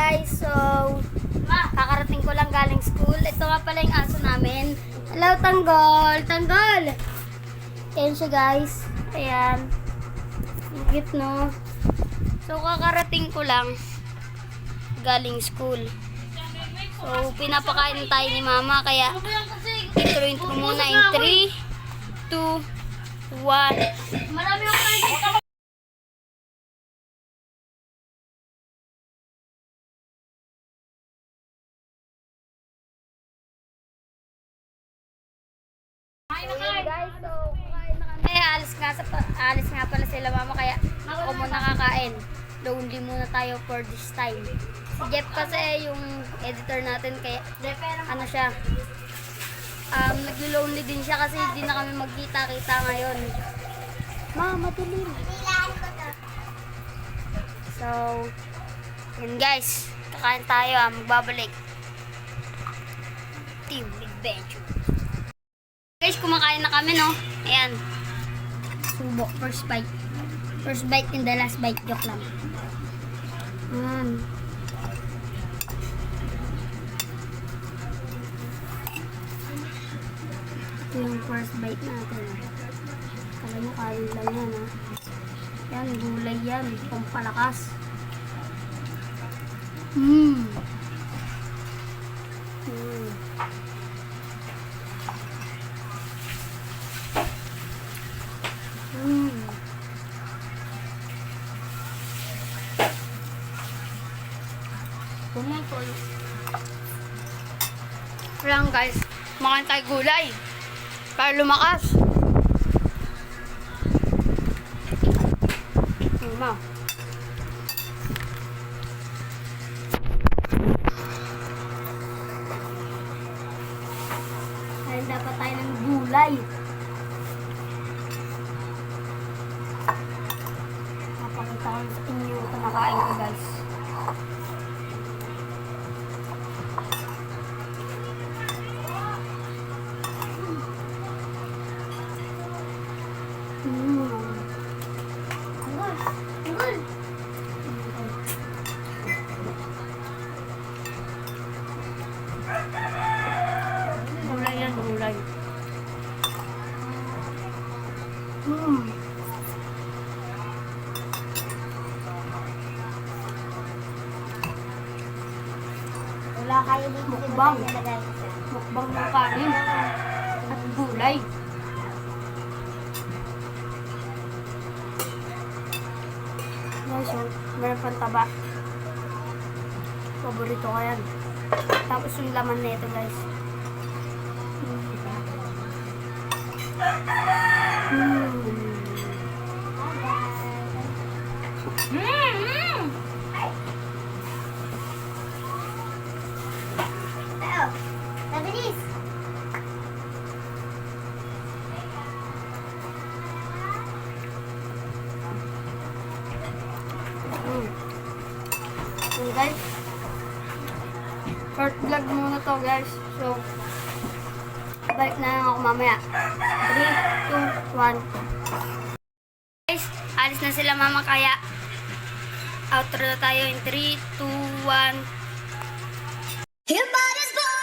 guys, so kakarating ko lang galing school. Ito nga pala yung aso namin. Hello, Tanggol! Tanggol! Ayan siya guys. Ayan. Ang cute, no? So kakarating ko lang galing school. So pinapakain tayo ni mama. Kaya intro muna in 3, 2, 1. Marami ako kain. Guys, so kakain na kami. Alis nga pala sila mama, kaya ako muna kakain. Lonely muna tayo for this time. Si Jeff kasi yung editor natin, kaya ano siya, naglo-lonely din siya kasi hindi na kami magkita-kita ngayon. Madilim. So, yun guys, kakain tayo, magbabalik. Team Adventure. Guys, kumakain na kami, no? Ayan. Subo. First bite. First bite and the last bite. Joke lang. Ito yung first bite natin. Kala mo, kain lang yan, ha? Yan, gulay yan. Pampalakas. Pumutol. Ayan guys, makain tayo gulay para lumakas. Mama. Kain dapat tayo ng gulay. Napakita ko sa inyo ito nakain ko guys. Gulay yan, gulay. Wala kayo dito. Mukbang. Mukbang ng kanin at gulay. Guys, so, meron pang taba. Paborito ko yan. Tapos yung laman na ito, guys. Nabilis. So, guys, short vlog muna to, guys. So, balik na lang ako mamaya. 3, 2, 1. Guys, alis na sila mama, kaya outro na tayo in 3, 2, 1. Your body's born.